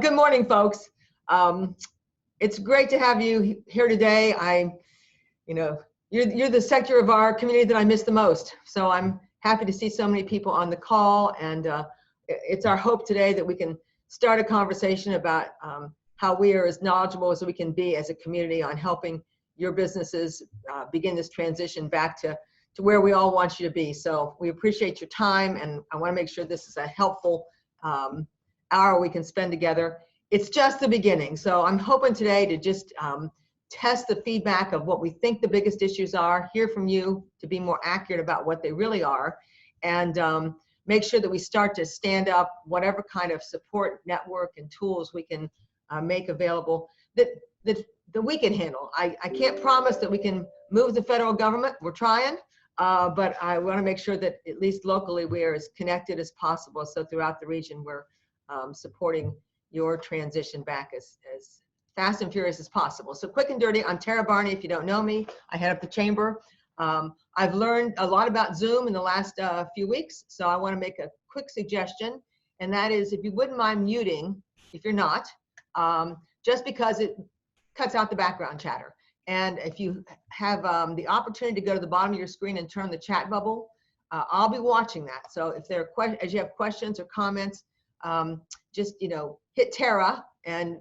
Good morning, folks. It's great to have you here today. You're the sector of our community that I miss the most. So I'm happy to see so many people on the call, and it's our hope today that we can start a conversation about how we are as knowledgeable as we can be as a community on helping your businesses begin this transition back to where we all want you to be. So we appreciate your time, and I want to make sure this is a helpful hour we can spend together. It's just the beginning. So I'm hoping today to just test the feedback of what we think the biggest issues are, hear from you to be more accurate about what they really are, and make sure that we start to stand up whatever kind of support network and tools we can make available that we can handle. I can't promise that we can move the federal government. We're trying. But I want to make sure that at least locally we are as connected as possible. So throughout the region, we're supporting your transition back as fast and furious as possible. So quick and dirty, I'm Tara Barney. If you don't know me, I head up the chamber. I've learned a lot about Zoom in the last few weeks. So I want to make a quick suggestion. And that is, if you wouldn't mind muting, if you're not, just because it cuts out the background chatter. And if you have the opportunity to go to the bottom of your screen and turn the chat bubble, I'll be watching that. So if there are as you have questions or comments, just hit Tara and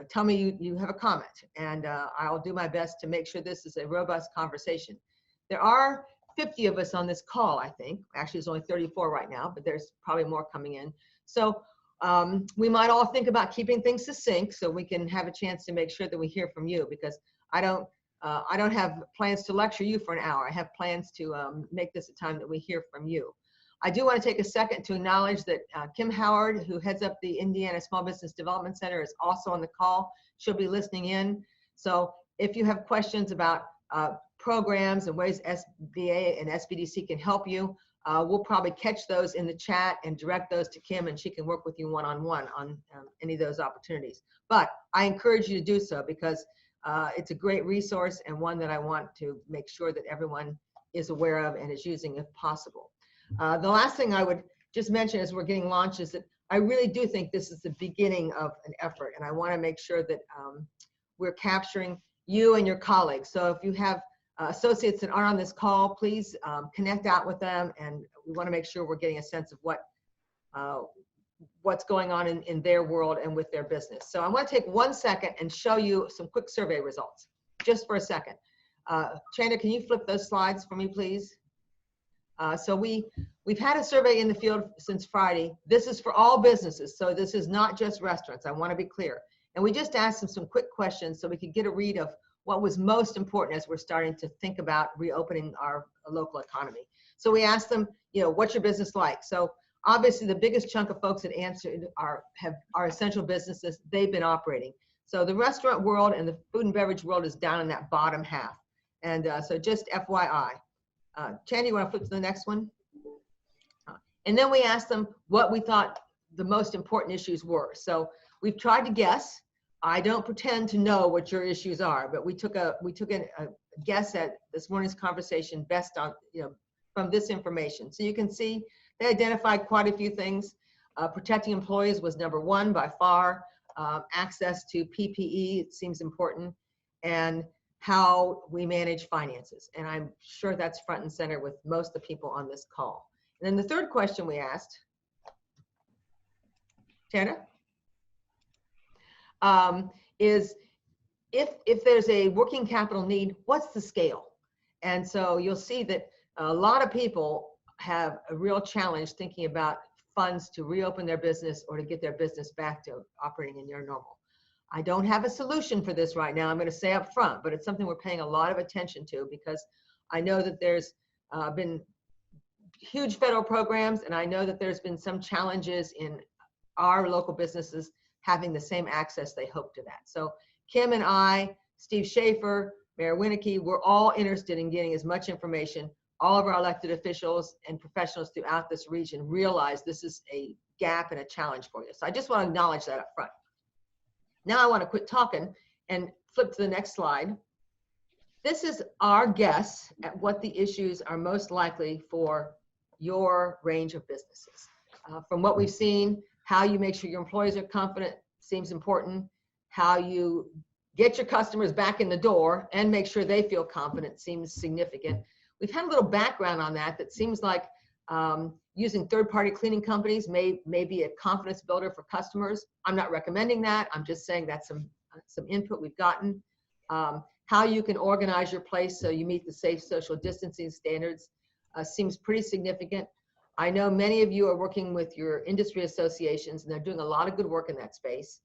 tell me you have a comment, and I'll do my best to make sure this is a robust conversation. There are 50 of us on this call, I think. Actually, it's only 34 right now, but there's probably more coming in. So we might all think about keeping things succinct so we can have a chance to make sure that we hear from you, because I don't have plans to lecture you for an hour. I have plans to make this a time that we hear from you. I do want to take a second to acknowledge that Kim Howard, who heads up the Indiana Small Business Development Center, is also on the call. She'll be listening in. So if you have questions about programs and ways SBA and SBDC can help you, we'll probably catch those in the chat and direct those to Kim, and she can work with you one-on-one on any of those opportunities. But I encourage you to do so, because it's a great resource and one that I want to make sure that everyone is aware of and is using if possible. The last thing I would just mention as we're getting launched is that I really do think this is the beginning of an effort, and I want to make sure that we're capturing you and your colleagues. So if you have associates that aren't on this call, please connect out with them, and we want to make sure we're getting a sense of what's going on in their world and with their business. So I want to take 1 second and show you some quick survey results, just for a second. Chanda, can you flip those slides for me, please? So we've had a survey in the field since Friday. This is for all businesses, so this is not just restaurants. I want to be clear. And we just asked them some quick questions so we could get a read of what was most important as we're starting to think about reopening our local economy. So we asked them, what's your business like? So obviously the biggest chunk of folks that answered are essential businesses. They've been operating. So the restaurant world and the food and beverage world is down in that bottom half. And so just FYI. Chandy, you want to flip to the next one? And then we asked them what we thought the most important issues were. So we've tried to guess. I don't pretend to know what your issues are, but we took a guess at this morning's conversation based on from this information. So you can see they identified quite a few things. Protecting employees was #1 by far. Access to PPE, it seems important, and how we manage finances. And I'm sure that's front and center with most of the people on this call. And then the third question we asked, Tana, is if there's a working capital need, what's the scale? And so you'll see that a lot of people have a real challenge thinking about funds to reopen their business or to get their business back to operating in near normal. I don't have a solution for this right now, I'm going to say up front, but it's something we're paying a lot of attention to, because I know that there's been huge federal programs, and I know that there's been some challenges in our local businesses having the same access they hope to that. So Kim and I, Steve Schaefer, Mayor Winnicky, we're all interested in getting as much information. All of our elected officials and professionals throughout this region realize this is a gap and a challenge for you. So I just want to acknowledge that up front. Now I want to quit talking and flip to the next slide. This is our guess at what the issues are most likely for your range of businesses. From what we've seen, how you make sure your employees are confident, seems important. How you get your customers back in the door and make sure they feel confident seems significant. We've had a little background on that seems like using third-party cleaning companies may be a confidence builder for customers. I'm not recommending that. I'm just saying that's some input we've gotten. How you can organize your place so you meet the safe social distancing standards seems pretty significant. I know many of you are working with your industry associations, and they're doing a lot of good work in that space.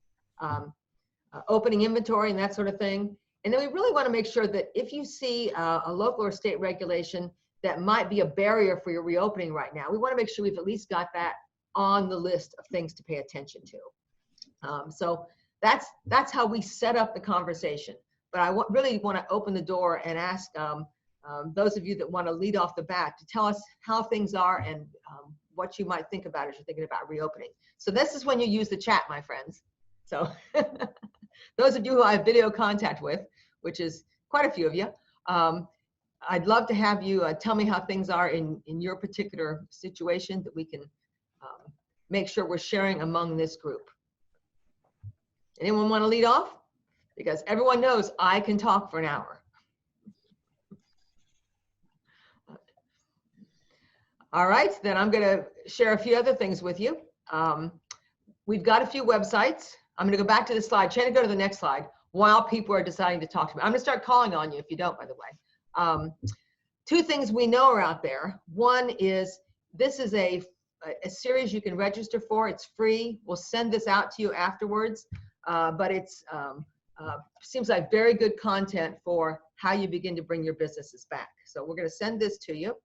Opening inventory and that sort of thing. And then we really want to make sure that if you see a local or state regulation that might be a barrier for your reopening right now, we want to make sure we've at least got that on the list of things to pay attention to. So that's how we set up the conversation. But I really want to open the door and ask those of you that want to lead off the bat to tell us how things are and what you might think about as you're thinking about reopening. So this is when you use the chat, my friends. So those of you who I have video contact with, which is quite a few of you, I'd love to have you tell me how things are in your particular situation that we can make sure we're sharing among this group. Anyone want to lead off? Because everyone knows I can talk for an hour. All right, then I'm going to share a few other things with you. We've got a few websites. I'm going to go back to the slide. Shannon, go to the next slide while people are deciding to talk to me. I'm going to start calling on you if you don't, by the way. Two things we know are out there. One is this is a series you can register for. It's free. We'll send this out to you afterwards, but it's seems like very good content for how you begin to bring your businesses back. So we're going to send this to you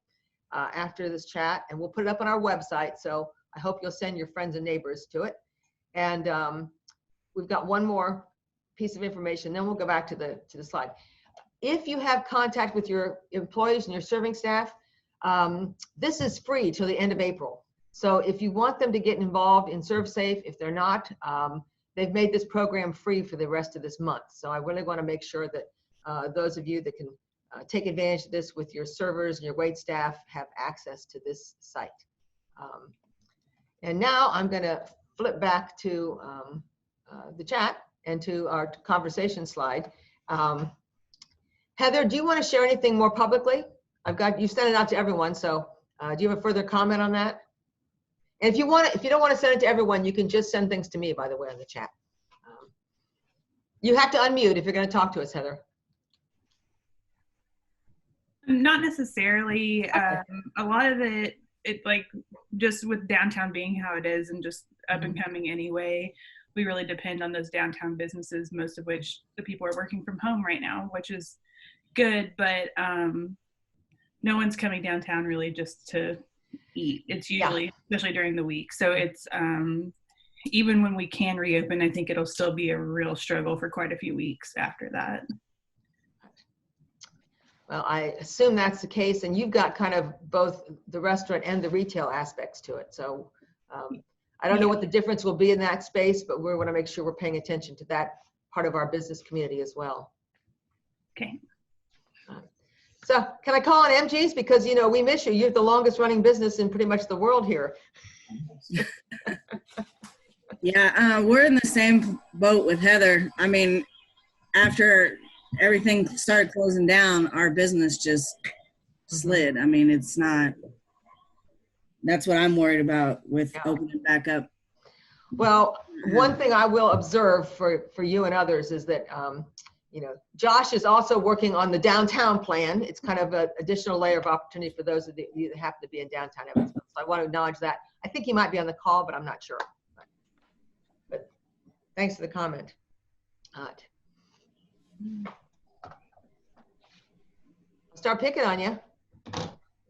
after this chat, and we'll put it up on our website. So I hope you'll send your friends and neighbors to it. And we've got one more piece of information, then we'll go back to the slide. If you have contact with your employees and your serving staff, this is free till the end of April. So if you want them to get involved in ServSafe, if they're not, they've made this program free for the rest of this month. So I really want to make sure that those of you that can take advantage of this with your servers and your wait staff have access to this site. And now I'm going to flip back to the chat and to our conversation slide. Heather, do you want to share anything more publicly? You sent it out to everyone, so do you have a further comment on that? And if you don't want to send it to everyone, you can just send things to me, by the way, in the chat. You have to unmute if you're going to talk to us, Heather. Not necessarily. Okay. A lot of it like just with downtown being how it is and just up and coming anyway, we really depend on those downtown businesses, most of which the people are working from home right now, which is good, but no one's coming downtown really just to eat. It's usually, especially during the week. So it's, even when we can reopen, I think it'll still be a real struggle for quite a few weeks after that. Well, I assume that's the case, and you've got kind of both the restaurant and the retail aspects to it. So I don't know what the difference will be in that space, but we want to make sure we're paying attention to that part of our business community as well. Okay. So can I call on MGs? Because, you know, we miss you. You're the longest running business in pretty much the world here. Yeah, we're in the same boat with Heather. I mean, after everything started closing down, our business just slid. I mean, it's not, that's what I'm worried about with opening back up. Well, one thing I will observe for you and others is that, you know, Josh is also working on the downtown plan. It's kind of an additional layer of opportunity for those of you that happen to be in downtown Evansville. So I want to acknowledge that. I think he might be on the call, but I'm not sure. But thanks for the comment. All right. I'll start picking on you.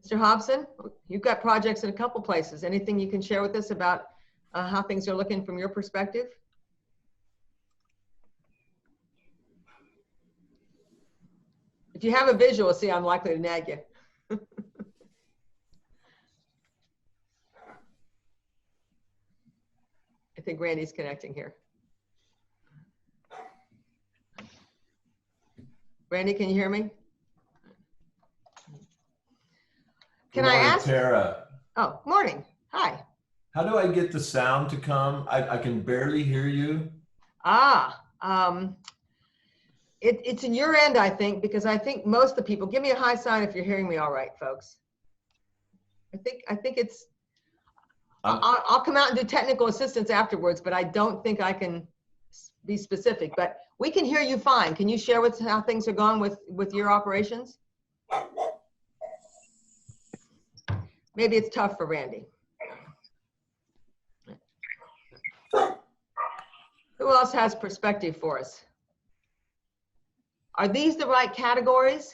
Mr. Hobson, you've got projects in a couple places. Anything you can share with us about how things are looking from your perspective? If you have a visual, see, I'm likely to nag you. I think Randy's connecting here. Randy, can you hear me? Can I ask? Tara. Oh, morning. Hi. How do I get the sound to come? I can barely hear you. It's in your end, I think, because I think most of the people, give me a high sign if you're hearing me all right, folks. I think it's, I'll come out and do technical assistance afterwards, but I don't think I can be specific, but we can hear you fine. Can you share with how things are going with your operations? Maybe it's tough for Randy. Who else has perspective for us? Are these the right categories?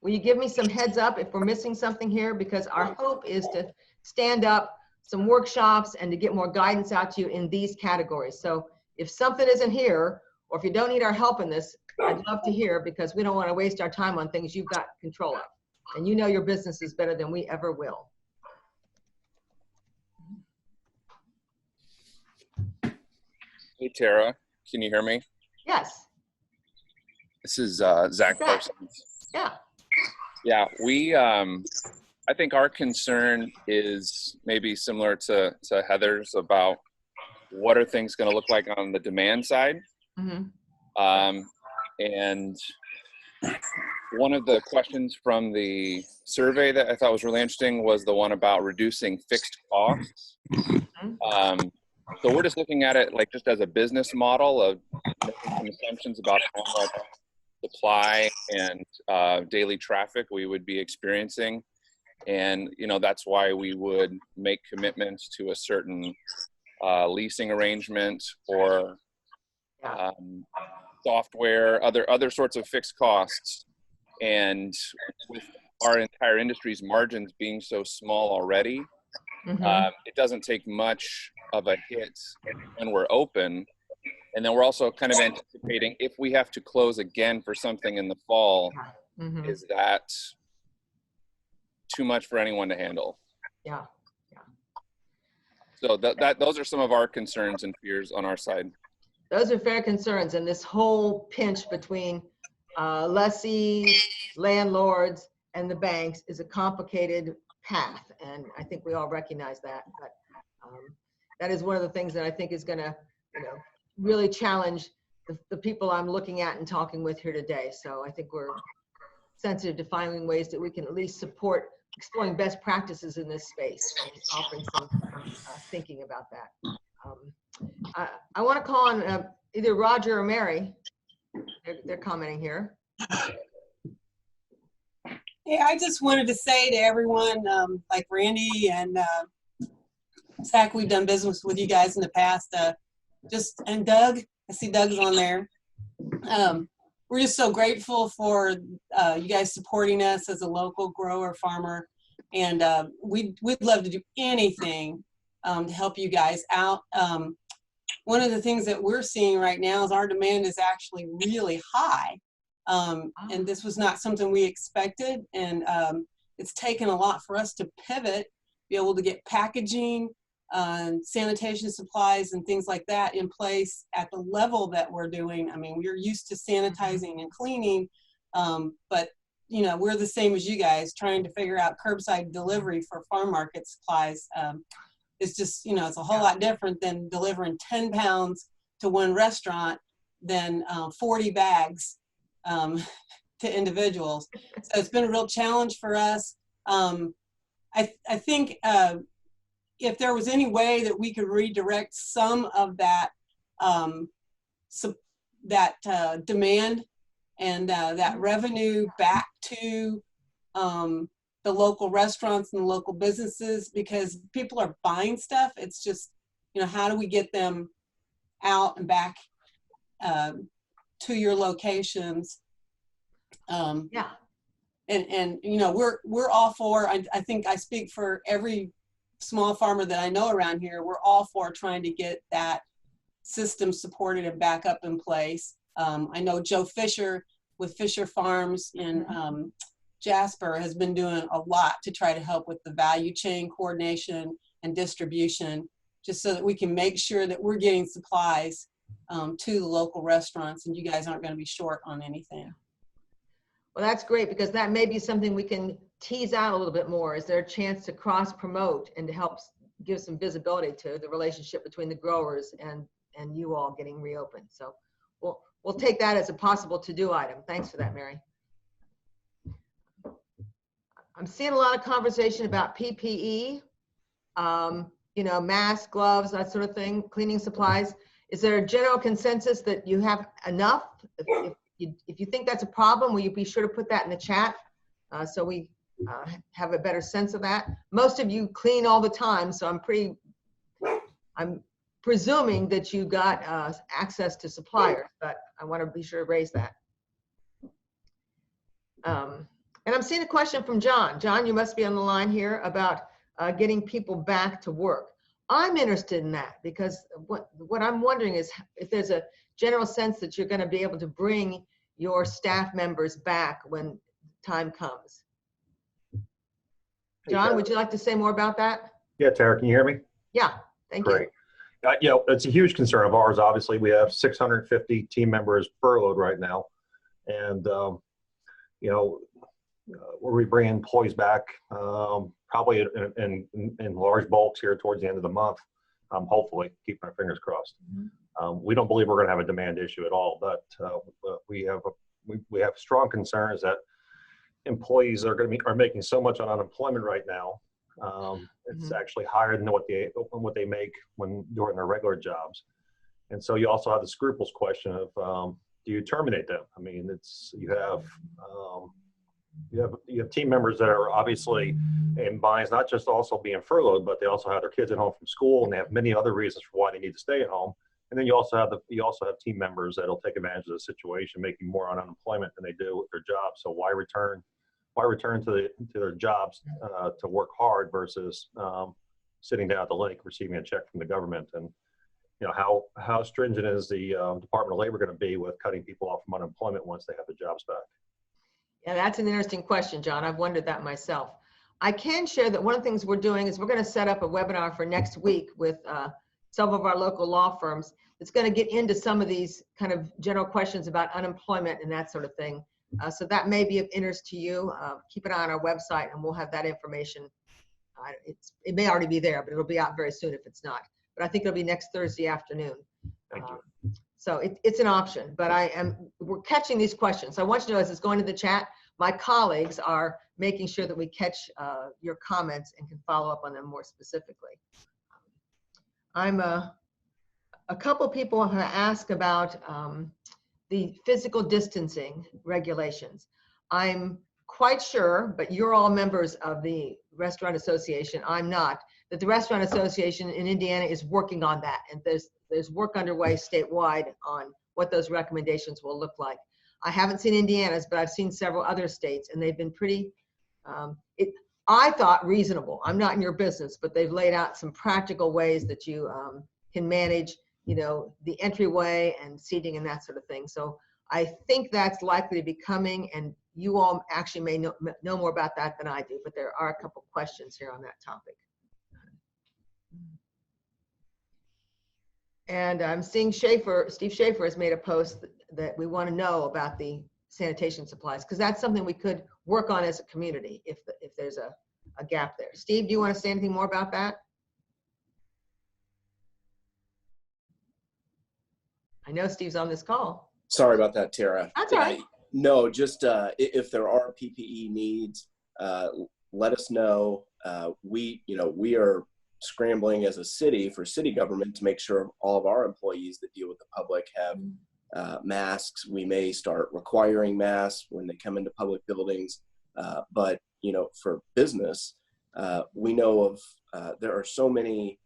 Will you give me some heads up if we're missing something here? Because our hope is to stand up some workshops and to get more guidance out to you in these categories. So if something isn't here, or if you don't need our help in this, I'd love to hear, because we don't want to waste our time on things you've got control of. And you know your business is better than we ever will. Hey, Tara, can you hear me? Yes. This is Zach Parsons. Yeah. Yeah, I think our concern is maybe similar to Heather's about what are things going to look like on the demand side. Mm-hmm. And one of the questions from the survey that I thought was really interesting was the one about reducing fixed costs. Mm-hmm. So we're just looking at it like just as a business model of making some assumptions about how much supply and daily traffic we would be experiencing. And, you know, that's why we would make commitments to a certain leasing arrangement or software, other sorts of fixed costs. And with our entire industry's margins being so small already, mm-hmm. It doesn't take much of a hit when we're open. And then we're also kind of anticipating if we have to close again for something in the fall, mm-hmm. is that too much for anyone to handle? Yeah. So those are some of our concerns and fears on our side. Those are fair concerns, and this whole pinch between lessees, landlords, and the banks is a complicated path, and I think we all recognize that. But that is one of the things that I think is going to, really challenge the people I'm looking at and talking with here today. So I think we're sensitive to finding ways that we can at least support exploring best practices in this space and offering some thinking about that. I want to call on either Roger or Mary. They're commenting here. Yeah, I just wanted to say to everyone, like Randy and Zach, we've done business with you guys in the past. And Doug, I see Doug's on there. We're just so grateful for you guys supporting us as a local grower, farmer, and we'd love to do anything to help you guys out. One of the things that we're seeing right now is our demand is actually really high, and this was not something we expected, and it's taken a lot for us to pivot, be able to get packaging, sanitation supplies and things like that in place at the level that we're doing. I mean, we're used to sanitizing and cleaning, but we're the same as you guys, trying to figure out curbside delivery for farm market supplies. It's just, it's a whole lot different than delivering 10 pounds to one restaurant than 40 bags to individuals. So it's been a real challenge for us. I think if there was any way that we could redirect some of that demand and that revenue back to the local restaurants and the local businesses, because people are buying stuff. It's just, how do we get them out and back to your locations? And we're all for, I think I speak for every small farmer that I know around here, we're all for trying to get that system supported and back up in place. I know Joe Fisher with Fisher Farms in Jasper has been doing a lot to try to help with the value chain coordination and distribution, just so that we can make sure that we're getting supplies to the local restaurants and you guys aren't going to be short on anything. Well, that's great, because that may be something we can tease out a little bit more. Is there a chance to cross promote and to help give some visibility to the relationship between the growers and and you all getting reopened. So we'll take that as a possible to-do item. Thanks for that, Mary. I'm seeing a lot of conversation about PPE, masks, gloves, that sort of thing, cleaning supplies. Is there a general consensus that you have enough? If you think that's a problem, will you be sure to put that in the chat so we have a better sense of that? Most of you clean all the time, so I'm presuming that you got access to suppliers, but I want to be sure to raise that. And I'm seeing a question from John. John, you must be on the line here about getting people back to work. I'm interested in that because what I'm wondering is if there's a general sense that you're going to be able to bring your staff members back when time comes. John, would you like to say more about that? Yeah, Tara, can you hear me? Yeah, thank Great. you. It's a huge concern of ours. Obviously, we have 650 team members furloughed right now. And, where we bring employees back probably in large bulks here towards the end of the month, hopefully, keeping our fingers crossed. We don't believe we're going to have a demand issue at all, but we have strong concerns that employees are making so much on unemployment right now. It's actually higher than what they make when during their regular jobs. And so you also have the scruples question of do you terminate them? I mean, you have team members that are obviously in binds, not just also being furloughed, but they also have their kids at home from school, and they have many other reasons for why they need to stay at home. And then you also have team members that'll take advantage of the situation, making more on unemployment than they do with their jobs. So why return to their jobs to work hard versus sitting down at the lake receiving a check from the government? And how stringent is the Department of Labor going to be with cutting people off from unemployment once they have the jobs back? Yeah, that's an interesting question, John. I've wondered that myself. I can share that one of the things we're doing is we're going to set up a webinar for next week with some of our local law firms. It's going to get into some of these kind of general questions about unemployment and that sort of thing. So that may be of interest to you. Keep an eye on our website and we'll have that information. It may already be there, but it'll be out very soon if it's not. But I think it'll be next Thursday afternoon. Thank you. So it's an option, but we're catching these questions. So I want you to know as it's going to the chat, my colleagues are making sure that we catch your comments and can follow up on them more specifically. A couple people have asked about the physical distancing regulations. I'm quite sure, but you're all members of the Restaurant Association, I'm not, that the Restaurant Association in Indiana is working on that. And there's work underway statewide on what those recommendations will look like. I haven't seen Indiana's, but I've seen several other states, and they've been pretty, I thought reasonable. I'm not in your business, but they've laid out some practical ways that you can manage, the entryway and seating and that sort of thing. So I think that's likely to be coming, and you all actually may know more about that than I do, but there are a couple questions here on that topic. And I'm seeing Steve Schaefer has made a post that we want to know about the sanitation supplies, because that's something we could work on as a community if there's a gap there. Steve, do you want to say anything more about that? I know Steve's on this call. Sorry about that, Tara. That's all right. No, just if there are PPE needs, let us know. We are scrambling as a city for city government to make sure all of our employees that deal with the public have masks. We may start requiring masks when they come into public buildings. But, for business, we know of, there are so many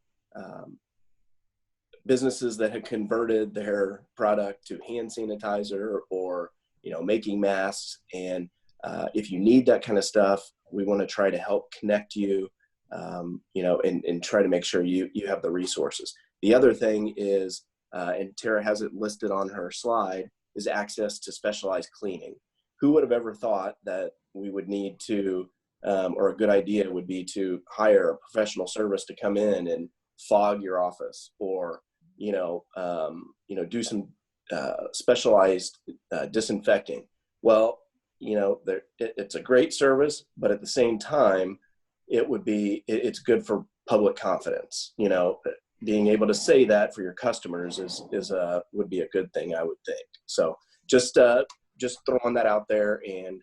businesses that have converted their product to hand sanitizer or, making masks. And if you need that kind of stuff, we want to try to help connect you, and try to make sure you have the resources. The other thing is, and Tara has it listed on her slide, is access to specialized cleaning. Who would have ever thought that we would need to, or a good idea would be to hire a professional service to come in and fog your office, or, do some specialized disinfecting. Well, it's a great service, but at the same time, it's good for public confidence. being able to say that for your customers would be a good thing, I would think. So just throwing that out there, and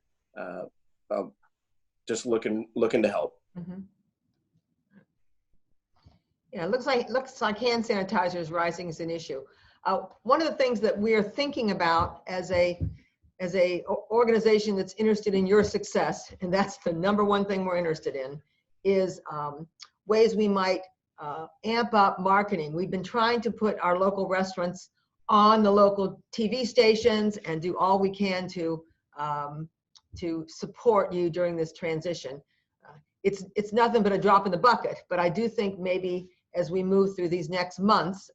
just looking to help. Mm-hmm. Yeah, it looks like hand sanitizer is rising as an issue. One of the things that we are thinking about as a organization that's interested in your success, and that's the number one thing we're interested in, is ways we might amp up marketing. We've been trying to put our local restaurants on the local TV stations and do all we can to support you during this transition. It's nothing but a drop in the bucket, but I do think maybe as we move through these next months,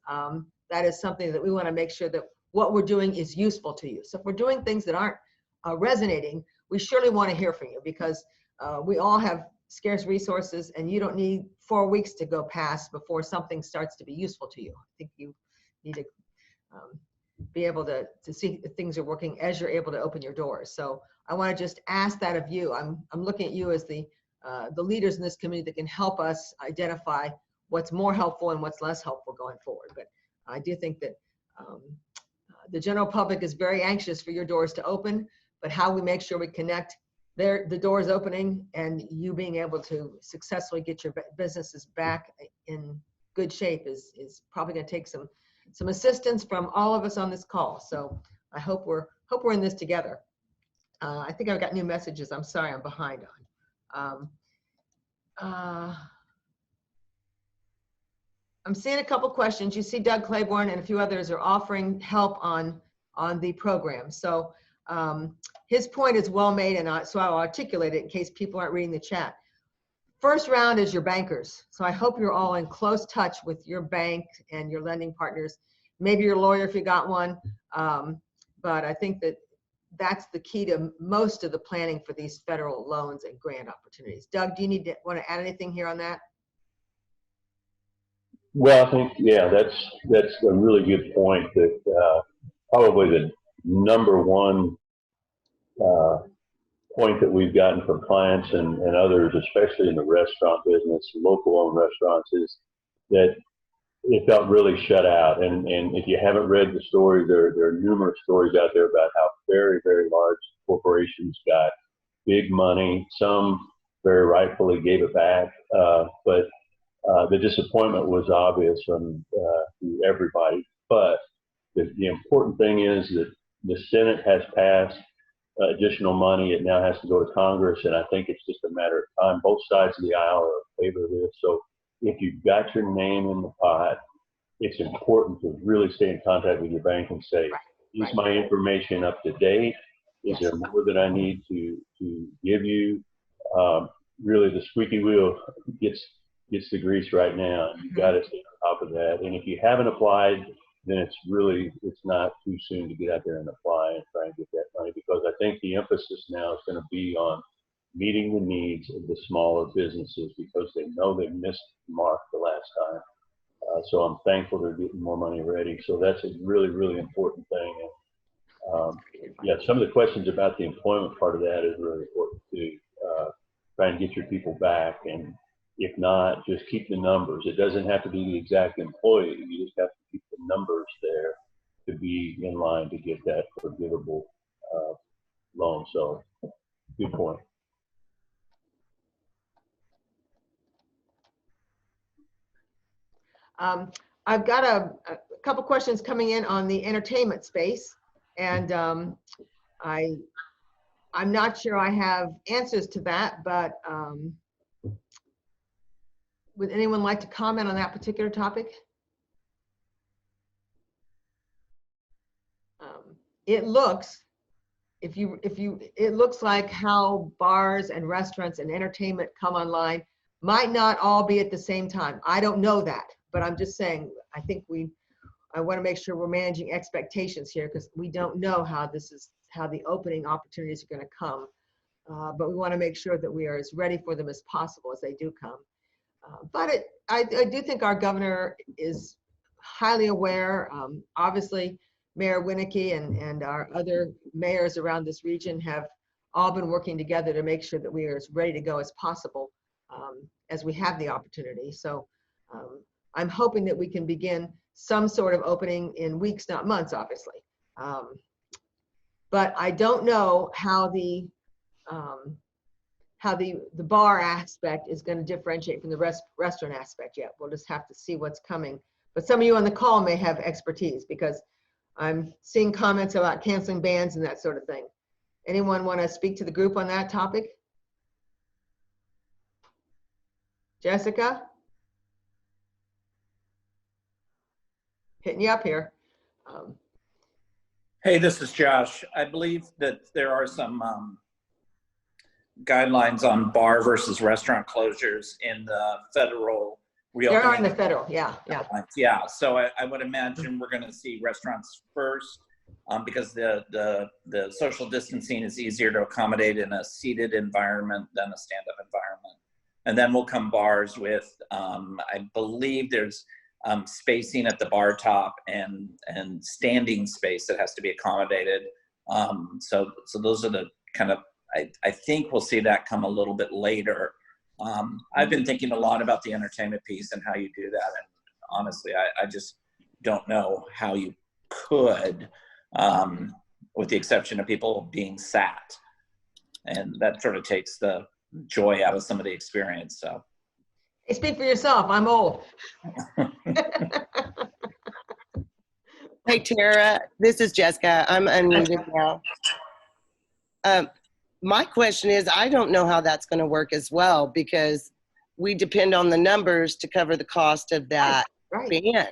that is something that we want to make sure that what we're doing is useful to you. So if we're doing things that aren't resonating, we surely want to hear from you, because we all have scarce resources, and you don't need 4 weeks to go past before something starts to be useful to you. I think you need to be able to see if things are working as you're able to open your doors. So I want to just ask that of you. I'm looking at you as the leaders in this community that can help us identify what's more helpful and what's less helpful going forward. But I do think that the general public is very anxious for your doors to open, but how we make sure we connect the doors opening and you being able to successfully get your businesses back in good shape is probably going to take some assistance from all of us on this call. So I hope we're in this together. I think I've got new messages. I'm sorry, I'm behind on. I'm seeing a couple questions. You see Doug Claiborne and a few others are offering help on the program. So his point is well made, and so I'll articulate it in case people aren't reading the chat. First round is your bankers. So I hope you're all in close touch with your bank and your lending partners, maybe your lawyer if you got one. But I think that's the key to most of the planning for these federal loans and grant opportunities. Doug, do you want to add anything here on that? Well, I think, yeah, that's a really good point. That probably the number one point that we've gotten from clients and others, especially in the restaurant business, local owned restaurants, is that it felt really shut out. And if you haven't read the story, there are numerous stories out there about how very, very large corporations got big money. Some very rightfully gave it back, but the disappointment was obvious from everybody. But the important thing is that the Senate has passed additional money. It now has to go to Congress, and I think it's just a matter of time. Both sides of the aisle are in favor of this. So if you've got your name in the pot, it's important to really stay in contact with your bank and say, is my information up to date? Is there more that I need to give you? Really, the squeaky wheel gets the grease right now. You've got to stay on top of that. And if you haven't applied, then it's not too soon to get out there and apply and try and get that money, because I think the emphasis now is going to be on meeting the needs of the smaller businesses, because they know they missed the mark the last time. So I'm thankful they're getting more money ready. So that's a really, really important thing. And yeah, some of the questions about the employment part of that is really important too. Try and get your people back, and if not, just keep the numbers. It doesn't have to be the exact employee. You just have to keep the numbers there to be in line to get that forgivable loan. So good point. I've got a couple questions coming in on the entertainment space, and I'm not sure I have answers to that, but would anyone like to comment on that particular topic? It looks, it looks like how bars and restaurants and entertainment come online might not all be at the same time. I don't know that, but I'm just saying, I think I want to make sure we're managing expectations here, because we don't know how the opening opportunities are going to come. But we want to make sure that we are as ready for them as possible as they do come. But I do think our governor is highly aware. Obviously, Mayor Winnicky and our other mayors around this region have all been working together to make sure that we are as ready to go as possible as we have the opportunity. So I'm hoping that we can begin some sort of opening in weeks, not months, obviously. But I don't know how the bar aspect is going to differentiate from the restaurant aspect yet. We'll just have to see what's coming. But some of you on the call may have expertise, because I'm seeing comments about canceling bans and that sort of thing. Anyone want to speak to the group on that topic? Jessica? Hitting you up here. Hey, this is Josh. I believe that there are some guidelines on bar versus restaurant closures in the federal reopening. There are in the federal, yeah. Yeah, so I would imagine we're going to see restaurants first, because the social distancing is easier to accommodate in a seated environment than a stand-up environment. And then will come bars with, I believe there's spacing at the bar top and standing space that has to be accommodated. So those are the kind of, I think we'll see that come a little bit later. I've been thinking a lot about the entertainment piece and how you do that. And honestly, I just don't know how you could, with the exception of people being sat. And that sort of takes the joy out of some of the experience, so. Hey, speak for yourself, I'm old. Hey, Tara, this is Jessica. I'm unmuted now. My question is, I don't know how that's going to work as well, because we depend on the numbers to cover the cost of that ban.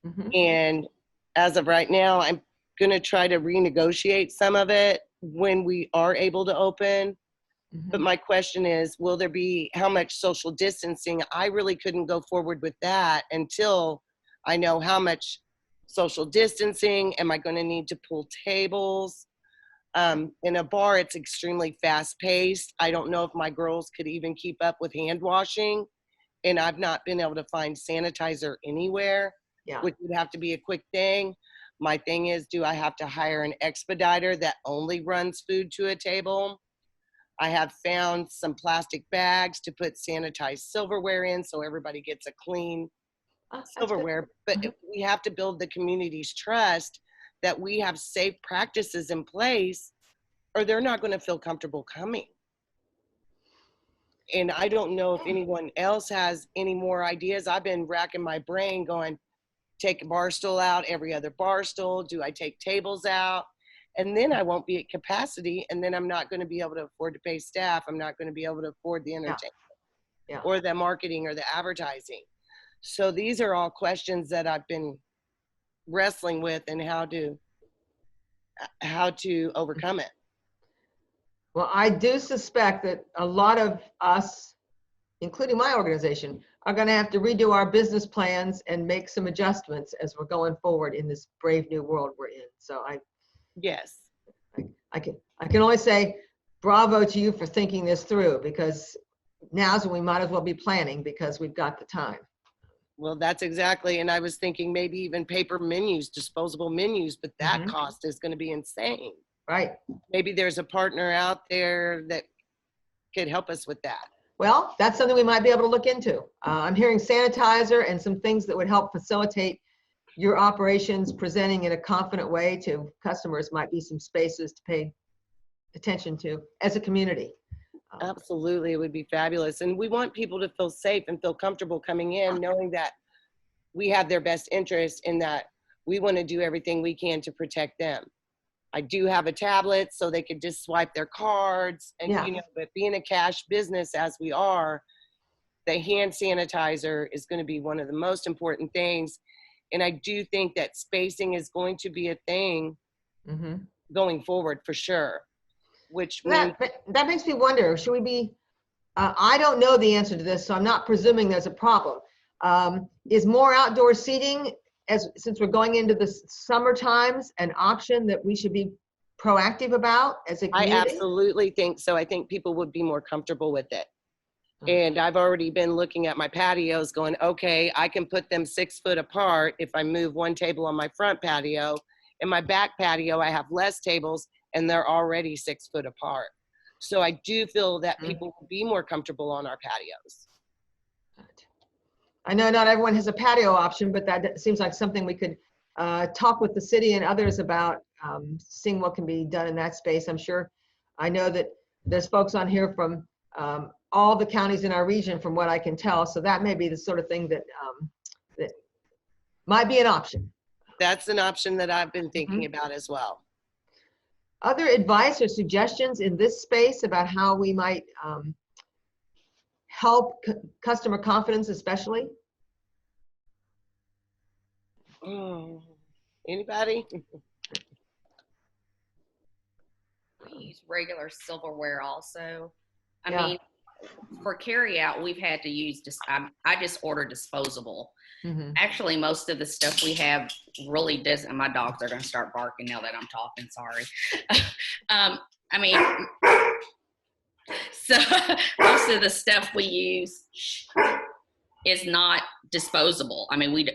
Mm-hmm. And as of right now, I'm going to try to renegotiate some of it when we are able to open. Mm-hmm. But my question is, will there be, how much social distancing? I really couldn't go forward with that until I know how much social distancing. Am I going to need to pull tables? In a bar, it's extremely fast paced. I don't know if my girls could even keep up with hand washing, and I've not been able to find sanitizer anywhere, which would have to be a quick thing. My thing is, do I have to hire an expediter that only runs food to a table? I have found some plastic bags to put sanitized silverware in so everybody gets a clean silverware. But we have to build the community's trust that we have safe practices in place, or they're not going to feel comfortable coming. And I don't know if anyone else has any more ideas. I've been racking my brain going, take a bar stool out, every other bar stool. Do I take tables out? And then I won't be at capacity, and then I'm not going to be able to afford to pay staff. I'm not going to be able to afford the entertainment or the marketing or the advertising. So these are all questions that I've been wrestling with, and how to overcome it. Well, I do suspect that a lot of us, including my organization, are going to have to redo our business plans and make some adjustments as we're going forward in this brave new world we're in. So I can only say bravo to you for thinking this through, because now's when we might as well be planning, because we've got the time. Well, that's exactly, and I was thinking maybe even paper menus, disposable menus, but that cost is going to be insane. Right. Maybe there's a partner out there that could help us with that. Well, that's something we might be able to look into. I'm hearing sanitizer and some things that would help facilitate your operations presenting in a confident way to customers. Might be some spaces to pay attention to as a community. Absolutely, it would be fabulous. And we want people to feel safe and feel comfortable coming in, knowing that we have their best interest, in that we want to do everything we can to protect them. I do have a tablet so they could just swipe their cards, and but being a cash business as we are, the hand sanitizer is going to be one of the most important things. And I do think that spacing is going to be a thing going forward for sure. Which means that makes me wonder, should we be, I don't know the answer to this, so I'm not presuming there's a problem. Is more outdoor seating, since we're going into the summer times, an option that we should be proactive about as a community? I absolutely think so. I think people would be more comfortable with it. And I've already been looking at my patios going, okay, I can put them 6 foot apart if I move one table on my front patio. In my back patio, I have less tables, and they're already 6 foot apart. So I do feel that people will be more comfortable on our patios. I know not everyone has a patio option, but that seems like something we could talk with the city and others about, seeing what can be done in that space. I'm sure, I know that there's folks on here from all the counties in our region, from what I can tell. So that may be the sort of thing that that might be an option. That's an option that I've been thinking about as well. Other advice or suggestions in this space about how we might help customer confidence, especially? Oh, anybody? We use regular silverware also. I Yeah. mean, for carry out, we've had to use, I just order disposable. Actually, most of the stuff we have really doesn't, my dogs are going to start barking now that I'm talking, sorry. I mean, so most of the stuff we use is not disposable. I mean,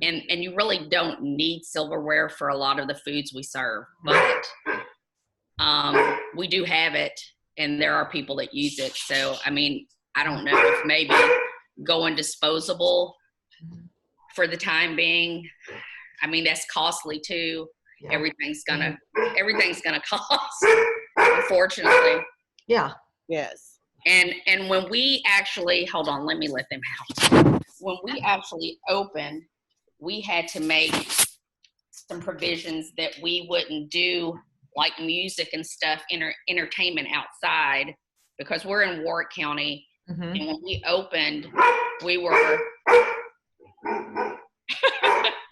and you really don't need silverware for a lot of the foods we serve, but we do have it, and there are people that use it. So, I mean, I don't know if maybe going disposable for the time being, I mean, that's costly too. Yeah. Everything's gonna cost, unfortunately. Yeah. Yes. And when we actually, hold on, let me let them out. When we actually opened, we had to make some provisions that we wouldn't do, like music and stuff, entertainment outside, because we're in Warwick County. And when we opened, we were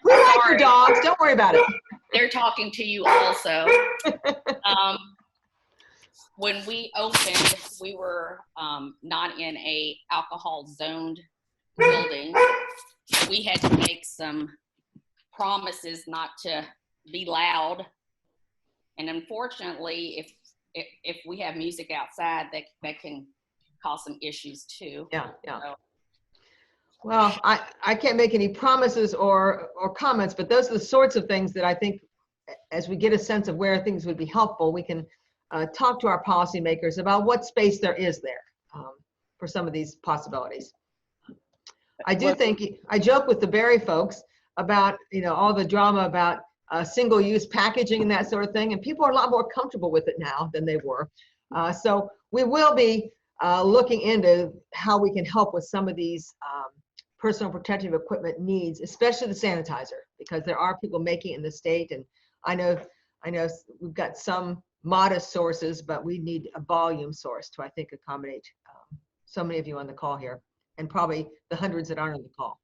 we like your dogs, don't worry about it. They're talking to you also. When we opened, we were not in a alcohol zoned building. We had to make some promises not to be loud. And unfortunately, if we have music outside, that can cause some issues too. Yeah, yeah. So, well, I can't make any promises or comments, but those are the sorts of things that I think, as we get a sense of where things would be helpful, we can talk to our policymakers about what space there is there for some of these possibilities. I do think, I joke with the Berry folks about, all the drama about single-use packaging and that sort of thing, and people are a lot more comfortable with it now than they were. So we will be looking into how we can help with some of these personal protective equipment needs, especially the sanitizer, because there are people making it in the state, and I know we've got some modest sources, but we need a volume source to, I think, accommodate so many of you on the call here, and probably the hundreds that aren't on the call.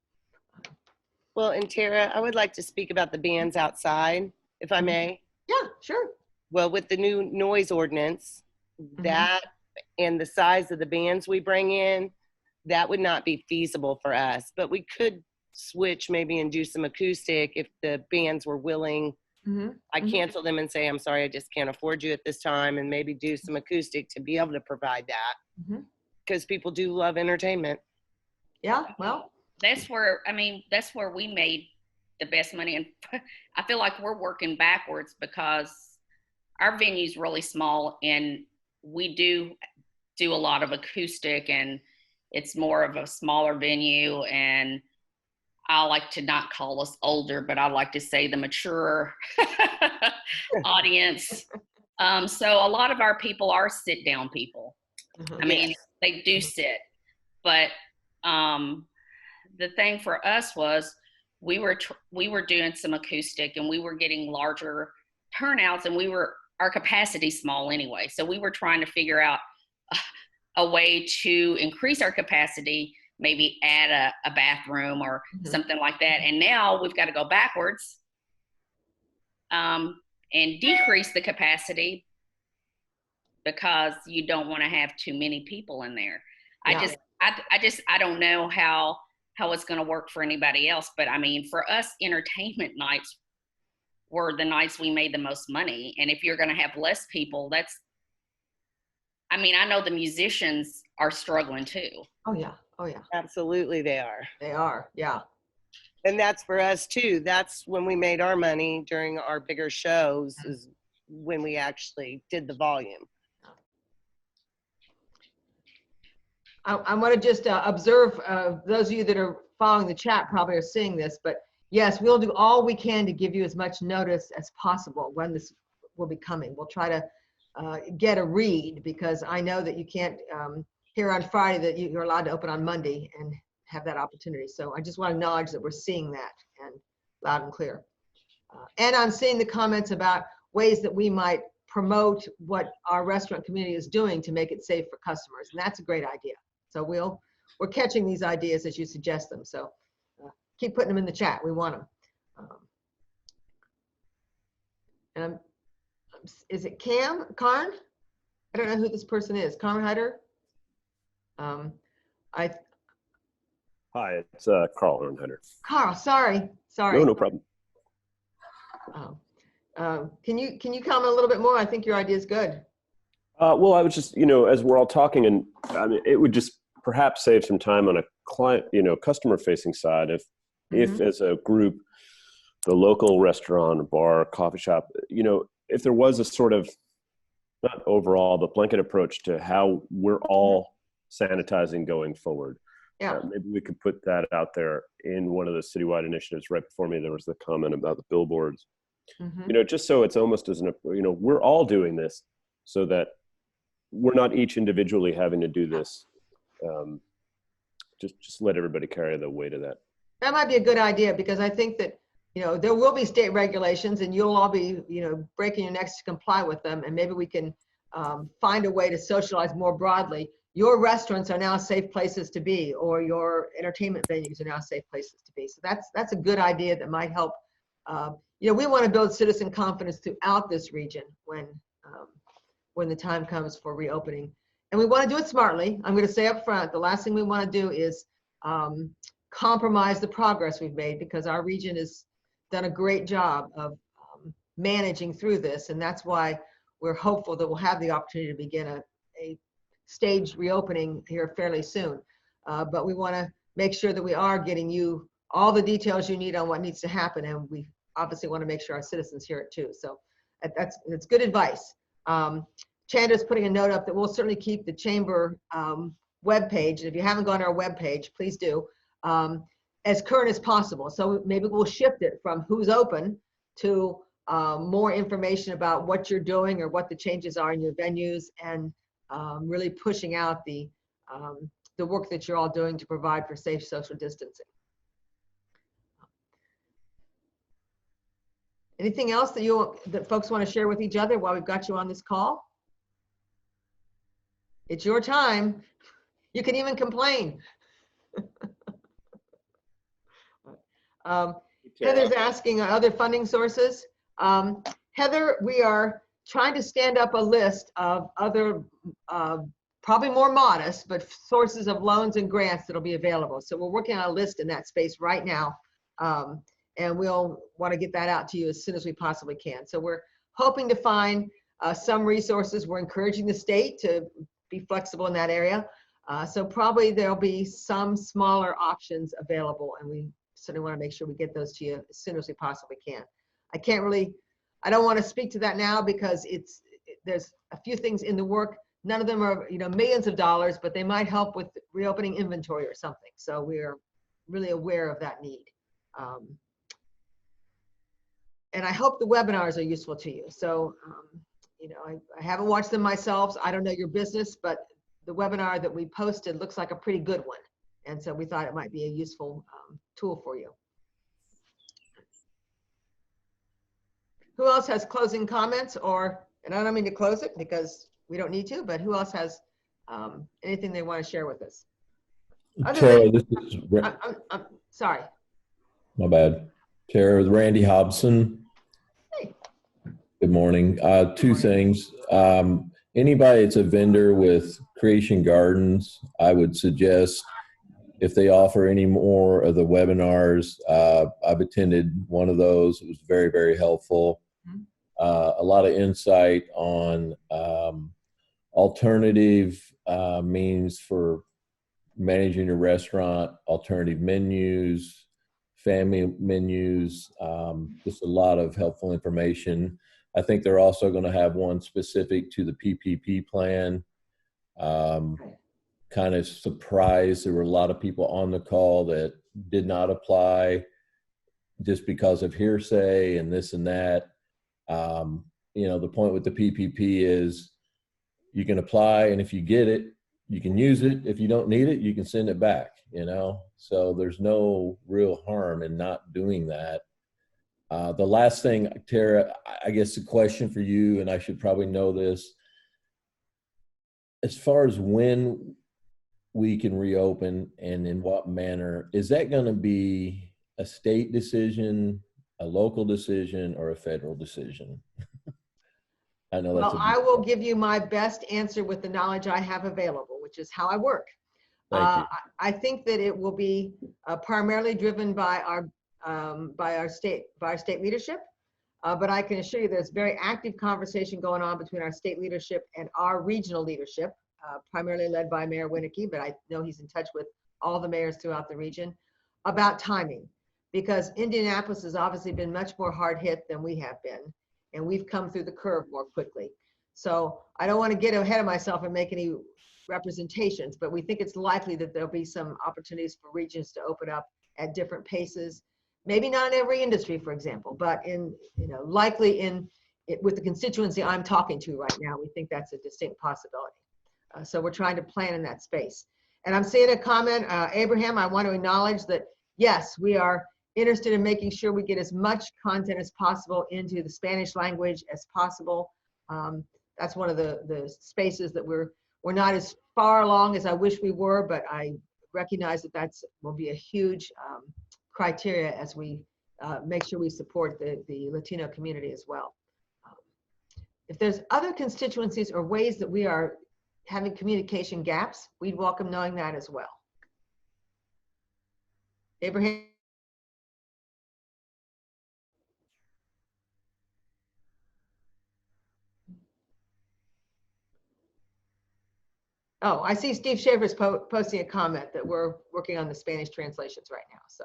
Well, and Tara, I would like to speak about the bands outside, if I may. Yeah, sure. Well, with the new noise ordinance, that and the size of the bands we bring in, that would not be feasible for us. But we could switch maybe and do some acoustic if the bands were willing. I cancel them and say, I'm sorry, I just can't afford you at this time, and maybe do some acoustic to be able to provide that. Because people do love entertainment. Yeah, well. That's where we made the best money. And I feel like we're working backwards because our venue's really small, and we do a lot of acoustic, and it's more of a smaller venue. And I like to not call us older, but I like to say the mature audience. So a lot of our people are sit down people. I mean, they do sit, but the thing for us was we were doing some acoustic, and we were getting larger turnouts, and our capacity small anyway. So we were trying to figure out a way to increase our capacity, maybe add a bathroom or something like that. And now we've got to go backwards and decrease the capacity because you don't want to have too many people in there. Yeah. I don't know how it's going to work for anybody else, but I mean, for us, entertainment nights were the nights we made the most money. And if you're going to have less people, I know the musicians are struggling too. Oh yeah. Oh yeah. Absolutely they are. They are, yeah. And that's for us too. That's when we made our money during our bigger shows, is when we actually did the volume. I want to just observe, those of you that are following the chat probably are seeing this, but yes, we'll do all we can to give you as much notice as possible when this will be coming. We'll try to get a read, because I know that you can't hear on Friday that you're allowed to open on Monday and have that opportunity. So I just want to acknowledge that we're seeing that and loud and clear. And I'm seeing the comments about ways that we might promote what our restaurant community is doing to make it safe for customers. And that's a great idea. So we're catching these ideas as you suggest them. So keep putting them in the chat. We want them. And is it Karn? I don't know who this person is. Karn Hyder? Hi, it's Carl Arnheider. Carl, sorry. No problem. Can you comment a little bit more? I think your idea is good. Well, I was just, as we're all talking, and I mean, it would just perhaps save some time on a client, customer-facing side if as a group, the local restaurant, bar, coffee shop, if there was a sort of, not overall, but blanket approach to how we're all sanitizing going forward. Yeah. Maybe we could put that out there in one of the citywide initiatives. Right before me, there was the comment about the billboards. Just so it's almost as we're all doing this, so that we're not each individually having to do this. Just let everybody carry the weight of that. That might be a good idea, because I think that there will be state regulations, and you'll all be breaking your necks to comply with them, and maybe we can find a way to socialize more broadly. Your restaurants are now safe places to be, or your entertainment venues are now safe places to be. So that's a good idea that might help. We want to build citizen confidence throughout this region when the time comes for reopening. And we want to do it smartly. I'm going to say up front, the last thing we want to do is compromise the progress we've made, because our region has done a great job of managing through this. And that's why we're hopeful that we'll have the opportunity to begin a staged reopening here fairly soon. But we want to make sure that we are getting you all the details you need on what needs to happen. And we obviously want to make sure our citizens hear it too. So that's good advice. Chandra's putting a note up that we'll certainly keep the chamber webpage. And if you haven't gone to our webpage, please do, as current as possible. So maybe we'll shift it from who's open to more information about what you're doing or what the changes are in your venues, and really pushing out the work that you're all doing to provide for safe social distancing. Anything else that folks want to share with each other while we've got you on this call? It's your time. You can even complain. Heather's asking other funding sources. Heather, we are trying to stand up a list of other, probably more modest, but sources of loans and grants that'll be available. So we're working on a list in that space right now. And we'll want to get that out to you as soon as we possibly can. So we're hoping to find some resources. We're encouraging the state to be flexible in that area. So probably there'll be some smaller options available, and we certainly want to make sure we get those to you as soon as we possibly can. I don't want to speak to that now, because there's a few things in the work. None of them are millions of dollars, but they might help with reopening inventory or something. So we are really aware of that need. And I hope the webinars are useful to you. So, I haven't watched them myself, so I don't know your business, but the webinar that we posted looks like a pretty good one. And so we thought it might be a useful tool for you. Who else has closing comments, and I don't mean to close it because we don't need to, but who else has anything they want to share with us? Tara, this is I'm sorry. My bad. Tara, Randy Hobson. Hey. Good morning. Two things. Anybody that's a vendor with Creation Gardens, I would suggest, if they offer any more of the webinars, I've attended one of those. It was very, very helpful. A lot of insight on alternative means for managing your restaurant, alternative menus, family menus, just a lot of helpful information. I think they're also going to have one specific to the PPP plan. kind of surprised. There were a lot of people on the call that did not apply just because of hearsay and this and that. You know, the point with the PPP is you can apply, and if you get it, you can use it. If you don't need it, you can send it back, you know? So there's no real harm in not doing that. The last thing, Tara, I guess the question for you, and I should probably know this, as far as when we can reopen and in what manner, is that going to be a state decision, a local decision, or a federal decision? I know that's well, I will give you my best answer with the knowledge I have available, which is how I work. Thank you. I think that it will be primarily driven by our state leadership, but I can assure you there's very active conversation going on between our state leadership and our regional leadership, primarily led by Mayor Winnicky, but I know he's in touch with all the mayors throughout the region about timing, because Indianapolis has obviously been much more hard hit than we have been, and we've come through the curve more quickly. So I don't want to get ahead of myself and make any representations, but we think it's likely that there'll be some opportunities for regions to open up at different paces. Maybe not in every industry, for example, but likely with the constituency I'm talking to right now, we think that's a distinct possibility. So we're trying to plan in that space. And I'm seeing a comment, Abraham, I want to acknowledge that, yes, we are interested in making sure we get as much content as possible into the Spanish language as possible. That's one of the spaces that we're not as far along as I wish we were, but I recognize that will be a huge criteria as we make sure we support the Latino community as well. If there's other constituencies or ways that we are having communication gaps, we'd welcome knowing that as well. Abraham? Oh, I see Steve Schaefer's posting a comment that we're working on the Spanish translations right now, so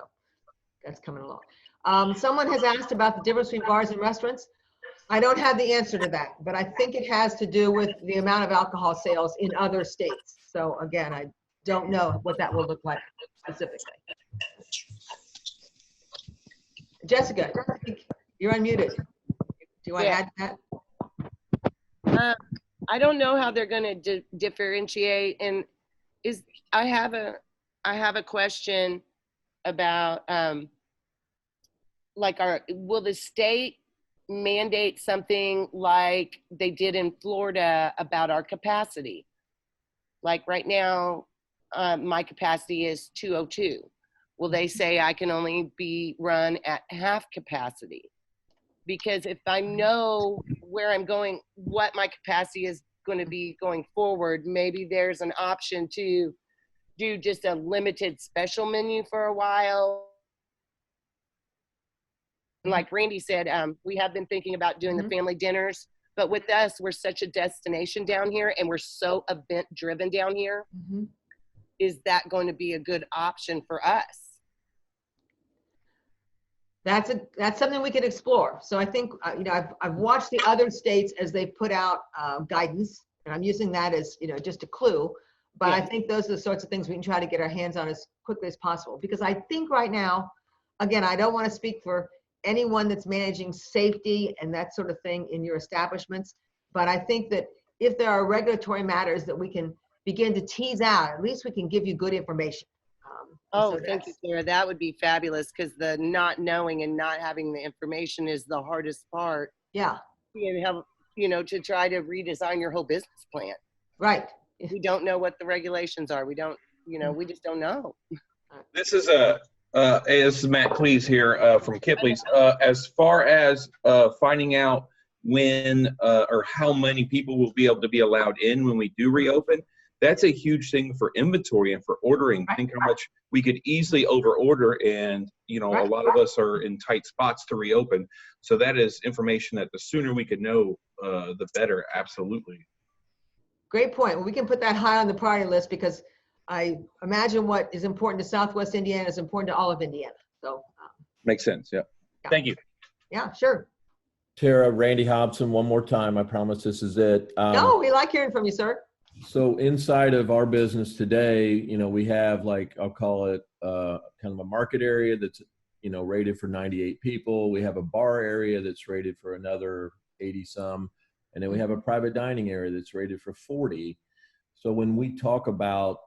that's coming along. Someone has asked about the difference between bars and restaurants. I don't have the answer to that, but I think it has to do with the amount of alcohol sales in other states. So again, I don't know what that will look like specifically. Jessica, you're unmuted. Do you want to add to that? I don't know how they're going to differentiate. And I have a question about will the state mandate something like they did in Florida about our capacity? Like right now, my capacity is 202. Will they say I can only be run at half capacity? Because if I know where I'm going, what my capacity is going to be going forward, maybe there's an option to do just a limited special menu for a while. Like Randy said, we have been thinking about doing the family dinners, but with us, we're such a destination down here and we're so event driven down here. Is that going to be a good option for us? That's something we could explore. So I think, I've watched the other states as they put out guidance, and I'm using that as, just a clue, but yeah. I think those are the sorts of things we can try to get our hands on as quickly as possible. Because I think right now, again, I don't want to speak for anyone that's managing safety and that sort of thing in your establishments, but I think that if there are regulatory matters that we can begin to tease out, at least we can give you good information. So thank you, Sarah. That would be fabulous, because the not knowing and not having the information is the hardest part. Yeah. You have, to try to redesign your whole business plan. Right. We don't know what the regulations are. We don't, we just don't know. This is Matt Cleese here from Kipley's. As far as finding out when or how many people will be able to be allowed in when we do reopen, that's a huge thing for inventory and for ordering. Think how much we could easily over order, and a lot of us are in tight spots to reopen. So that is information that the sooner we could know, the better. Absolutely. Great point. Well, we can put that high on the priority list, because I imagine what is important to Southwest Indiana is important to all of Indiana. So makes sense. Yeah. Thank you. Yeah, sure. Tara, Randy Hobson, one more time. I promise this is it. No, we like hearing from you, sir. So inside of our business today, you know, we have like, I'll call it kind of a market area that's, you know, rated for 98 people. We have a bar area that's rated for another 80 some. And then we have a private dining area that's rated for 40. So when we talk about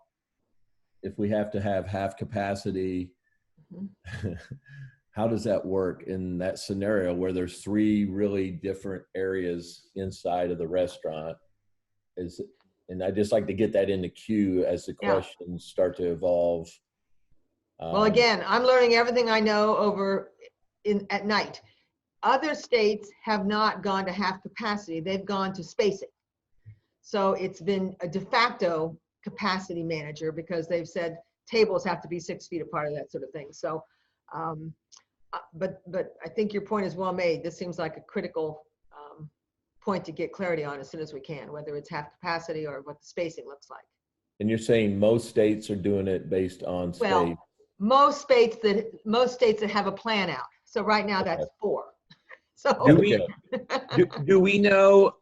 if we have to have half capacity, how does that work in that scenario where there's 3 really different areas inside of the restaurant? And I just like to get that in the queue as the questions start to evolve. Well, again, I'm learning everything I know over at night. Other states have not gone to half capacity. They've gone to spacing. So it's been a de facto capacity manager because they've said tables have to be 6 feet apart, and that sort of thing. So, but I think your point is well made. This seems like a critical point to get clarity on as soon as we can, whether it's half capacity or what the spacing looks like. And you're saying most states are doing it based on space? Well, most states that have a plan out. So right now that's 4. So do we know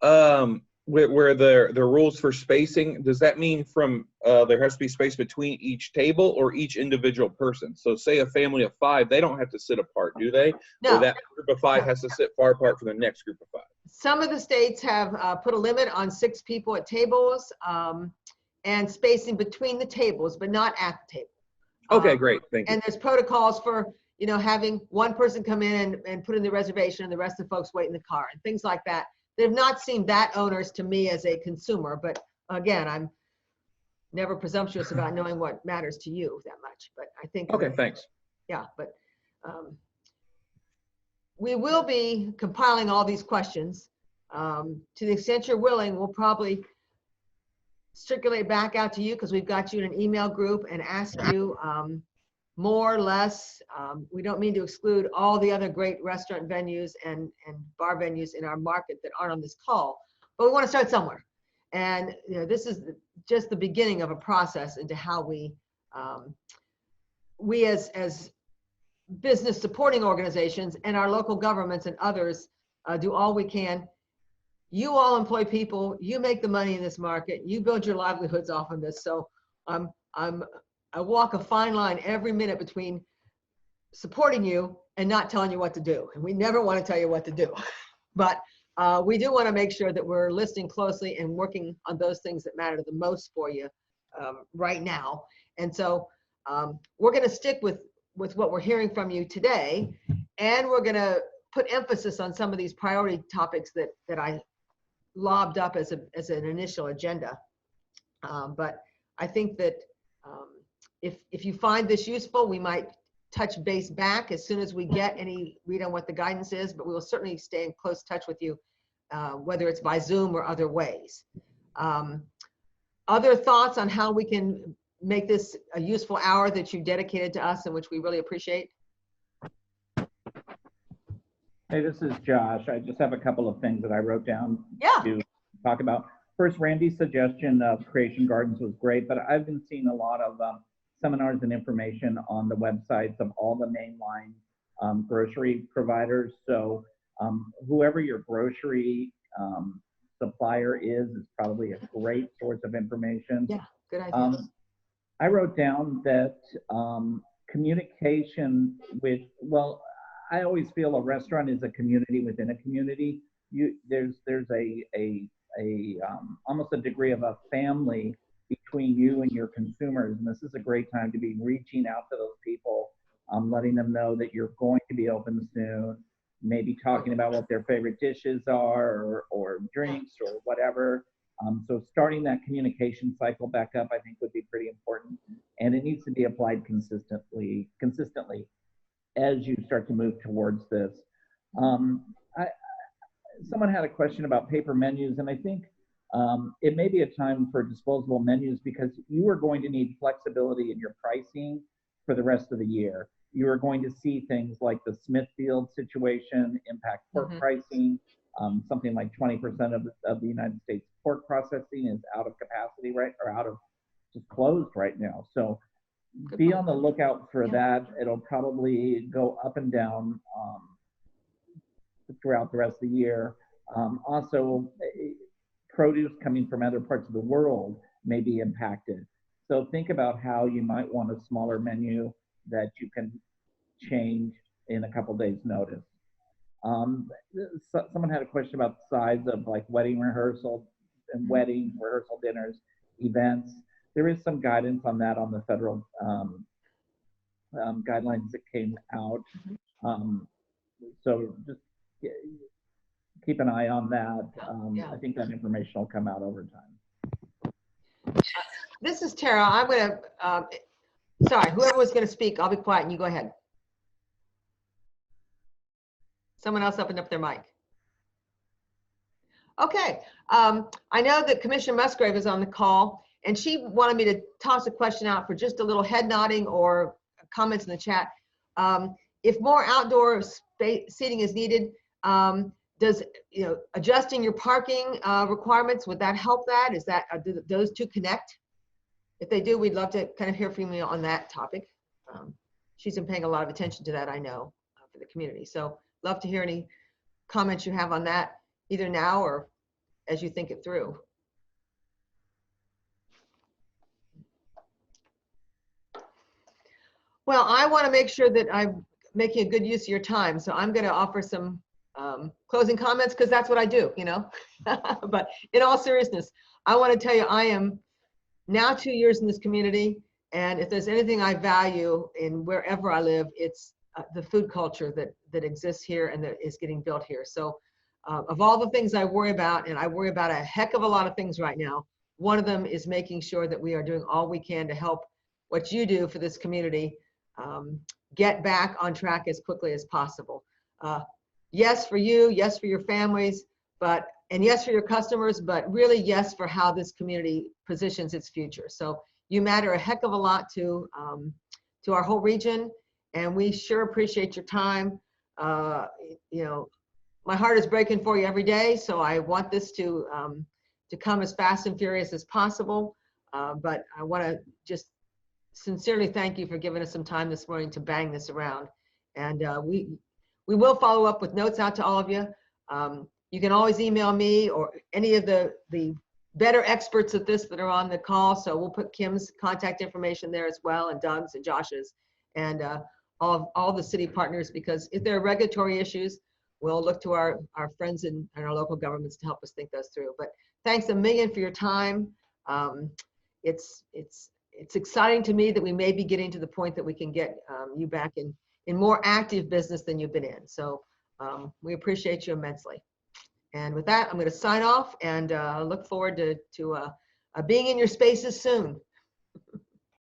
where the rules for spacing? Does that mean from there has to be space between each table or each individual person? So say a family of 5, they don't have to sit apart, do they? No. Or that group of 5 has to sit far apart from the next group of 5? Some of the states have put a limit on 6 people at tables and spacing between the tables, but not at the table. Okay, great. Thank you. And there's protocols for, you know, having one person come in and put in the reservation and the rest of the folks wait in the car and things like that. They've not seemed that onerous to me as a consumer, but again, I'm never presumptuous about knowing what matters to you that much. But I think. Okay, thanks. Yeah, but we will be compiling all these questions. To the extent you're willing, we'll probably circulate back out to you because we've got you in an email group and ask you more or less. We don't mean to exclude all the other great restaurant venues and bar venues in our market that aren't on this call, but we want to start somewhere. And you know, this is just the beginning of a process into how we as business supporting organizations and our local governments and others do all we can. You all employ people, you make the money in this market, you build your livelihoods off of this. So I walk a fine line every minute between supporting you and not telling you what to do. And we never want to tell you what to do. But we do want to make sure that we're listening closely and working on those things that matter the most for you right now. And so we're going to stick with what we're hearing from you today. And we're going to put emphasis on some of these priority topics that I lobbed up as an initial agenda. But I think that if you find this useful, we might touch base back as soon as we get any read on what the guidance is, but we will certainly stay in close touch with you, whether it's by Zoom or other ways. Other thoughts on how we can make this a useful hour that you dedicated to us and which we really appreciate? Hey, this is Josh. I just have a couple of things that I wrote down to talk about. First, Randy's suggestion of Creation Gardens was great, but I've been seeing a lot of seminars and information on the websites of all the mainline grocery providers. So whoever your grocery supplier is probably a great source of information. Yeah, good idea. I wrote down that communication with, well, I always feel a restaurant is a community within a community. There's almost a degree of a family between you and your consumers, and this is a great time to be reaching out to those people, letting them know that you're going to be open soon, maybe talking about what their favorite dishes are or drinks or whatever. So starting that communication cycle back up, I think, would be pretty important, and it needs to be applied consistently as you start to move towards this. Someone had a question about paper menus, and I think it may be a time for disposable menus because you are going to need flexibility in your pricing for the rest of the year. You are going to see things like the Smithfield situation impact pork pricing. Something like 20% of the United States pork processing is out of capacity, right, or out of just closed right now. So be on the lookout for that. It'll probably go up and down throughout the rest of the year. Also, produce coming from other parts of the world may be impacted. So think about how you might want a smaller menu that you can change in a couple days notice. Someone had a question about the size of like wedding rehearsal and wedding rehearsal dinners, events. There is some guidance on that on the federal guidelines that came out. So just keep an eye on that. I think that information will come out over time. This is Tara. I'm going to, sorry, whoever was going to speak, I'll be quiet and you go ahead. Someone else opened up their mic. Okay. I know that Commissioner Musgrave is on the call, and she wanted me to toss a question out for just a little head nodding or comments in the chat. If more outdoor seating is needed, does adjusting your parking requirements, would that help that? Is that do those two connect? If they do, we'd love to kind of hear from you on that topic. She's been paying a lot of attention to that, I know, for the community. So love to hear any comments you have on that, either now or as you think it through. Well, I want to make sure that I'm making a good use of your time. So I'm going to offer some closing comments because that's what I do, But in all seriousness, I want to tell you, I am now 2 years in this community. And if there's anything I value in wherever I live, it's the food culture that exists here and that is getting built here. So of all the things I worry about, and I worry about a heck of a lot of things right now, one of them is making sure that we are doing all we can to help what you do for this community get back on track as quickly as possible. Yes for you, yes for your families, and yes for your customers, but really yes for how this community positions its future. So you matter a heck of a lot to our whole region, and we sure appreciate your time. My heart is breaking for you every day, so I want this to come as fast and furious as possible. But I want to just sincerely thank you for giving us some time this morning to bang this around. And we will follow up with notes out to all of you. You can always email me or any of the better experts at this that are on the call. So we'll put Kim's contact information there as well, and Doug's and Josh's, and all the city partners, because if there are regulatory issues, we'll look to our friends in our local governments to help us think those through. But thanks a million for your time. It's exciting to me that we may be getting to the point that we can get you back in more active business than you've been in. So we appreciate you immensely. And with that, I'm going to sign off and look forward to being in your spaces soon.